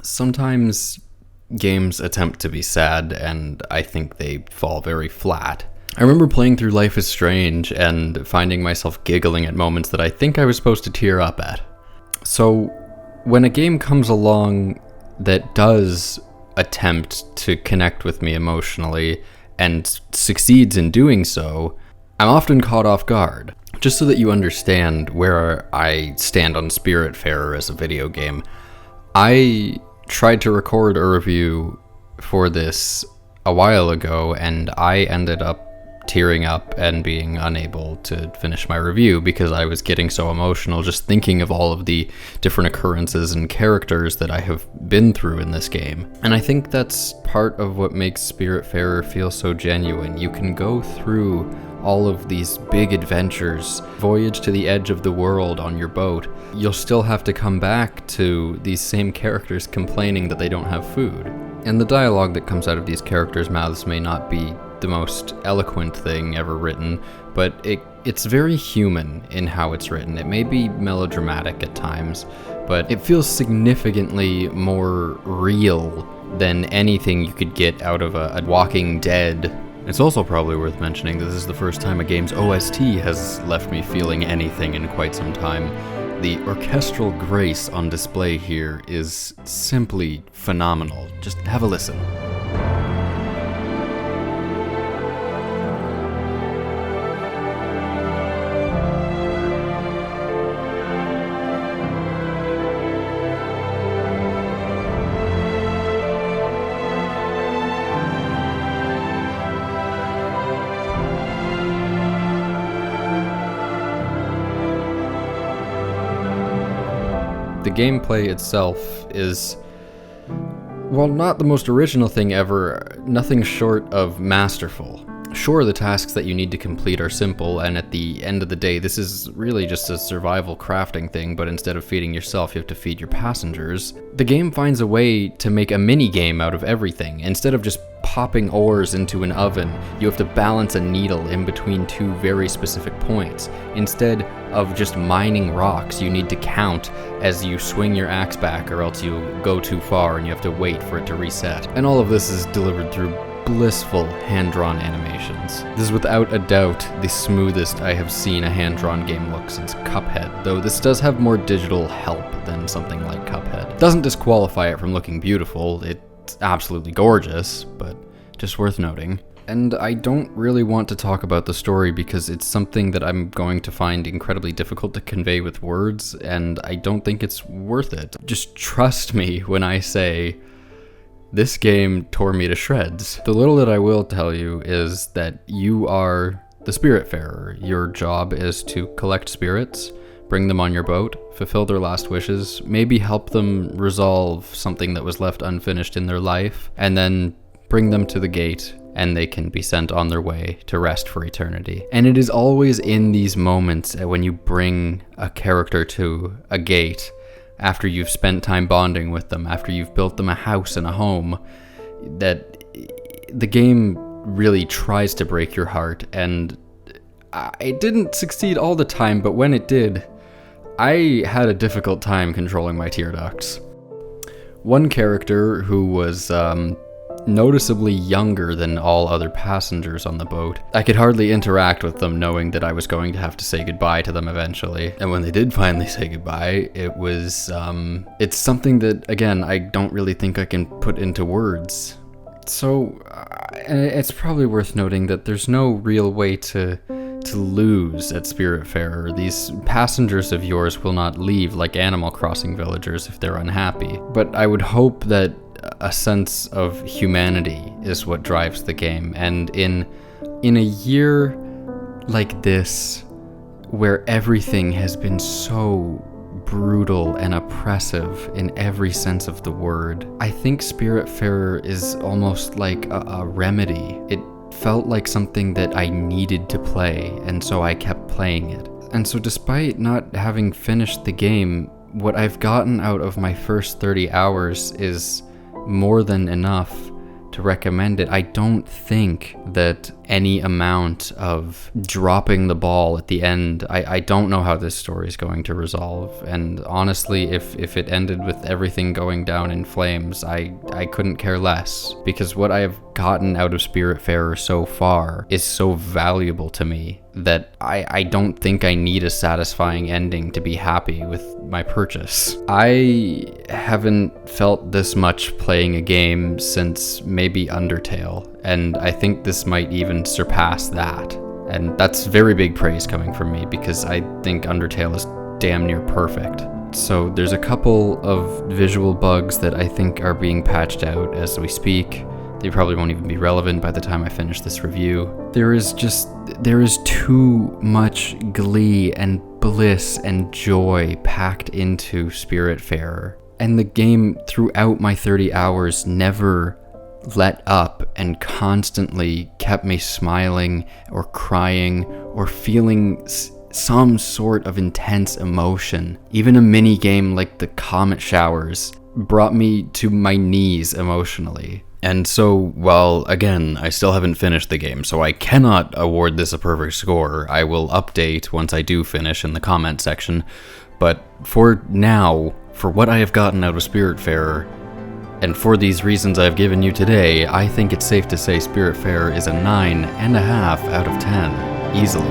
Sometimes games attempt to be sad, and I think they fall very flat. I remember playing through Life is Strange and finding myself giggling at moments that I think I was supposed to tear up at. So, when a game comes along that does attempt to connect with me emotionally and succeeds in doing so, I'm often caught off guard. Just so that you understand where I stand on Spiritfarer as a video game, I tried to record a review for this a while ago, and I ended up tearing up and being unable to finish my review because I was getting so emotional just thinking of all of the different occurrences and characters that I have been through in this game. And I think that's part of what makes Spiritfarer feel so genuine. You can go through all of these big adventures, voyage to the edge of the world on your boat. You'll still have to come back to these same characters complaining that they don't have food. And the dialogue that comes out of these characters' mouths may not be the most eloquent thing ever written, but it's very human in how it's written. It may be melodramatic at times, but it feels significantly more real than anything you could get out of a Walking Dead. It's also probably worth mentioning that this is the first time a game's OST has left me feeling anything in quite some time. The orchestral grace on display here is simply phenomenal. Just have a listen. The gameplay itself is, well, not the most original thing ever, nothing short of masterful. Sure, the tasks that you need to complete are simple, and at the end of the day, this is really just a survival crafting thing, but instead of feeding yourself, you have to feed your passengers. The game finds a way to make a mini-game out of everything. Instead of just popping ores into an oven, you have to balance a needle in between two very specific points. Instead of just mining rocks, you need to count as you swing your axe back, or else you go too far and you have to wait for it to reset. And all of this is delivered through blissful hand-drawn animations. This is without a doubt the smoothest I have seen a hand-drawn game look since Cuphead, though this does have more digital help than something like Cuphead. Doesn't disqualify it from looking beautiful. It's absolutely gorgeous, but just worth noting. And I don't really want to talk about the story because it's something that I'm going to find incredibly difficult to convey with words, and I don't think it's worth it. Just trust me when I say this game tore me to shreds. The little that I will tell you is that you are the Spiritfarer. Your job is to collect spirits, bring them on your boat, fulfill their last wishes, maybe help them resolve something that was left unfinished in their life, and then bring them to the gate, and they can be sent on their way to rest for eternity. And it is always in these moments when you bring a character to a gate, after you've spent time bonding with them, after you've built them a house and a home, that the game really tries to break your heart. And it didn't succeed all the time, but when it did, I had a difficult time controlling my tear ducts. One character who was noticeably younger than all other passengers on the boat, I could hardly interact with them knowing that I was going to have to say goodbye to them eventually. And when they did finally say goodbye, it was, it's something that, again, I don't really think I can put into words. So, it's probably worth noting that there's no real way to lose at Spiritfarer. These passengers of yours will not leave like Animal Crossing villagers if they're unhappy. But I would hope that a sense of humanity is what drives the game, and in a year like this where everything has been so brutal and oppressive in every sense of the word, I think Spiritfarer is almost like a remedy. It felt like something that I needed to play, and so I kept playing it. And so despite not having finished the game, what I've gotten out of my first 30 hours is more than enough to recommend it. I don't think that any amount of dropping the ball at the end. I don't know how this story is going to resolve, and honestly, if it ended with everything going down in flames, I couldn't care less, because what I have gotten out of Spiritfarer so far is so valuable to me that I don't think I need a satisfying ending to be happy with my purchase. I haven't felt this much playing a game since maybe Undertale, and I think this might even surpass that. And that's very big praise coming from me, because I think Undertale is damn near perfect. So there's a couple of visual bugs that I think are being patched out as we speak. They probably won't even be relevant by the time I finish this review. There is too much glee and bliss and joy packed into Spiritfarer. And the game, throughout my 30 hours, never let up and constantly kept me smiling or crying or feeling some sort of intense emotion. Even a mini game like the Comet Showers brought me to my knees emotionally. And so, while, again, I still haven't finished the game, so I cannot award this a perfect score, I will update once I do finish in the comment section. But for now, for what I have gotten out of Spiritfarer, and for these reasons I've given you today, I think it's safe to say Spiritfarer is a 9.5 out of 10, easily.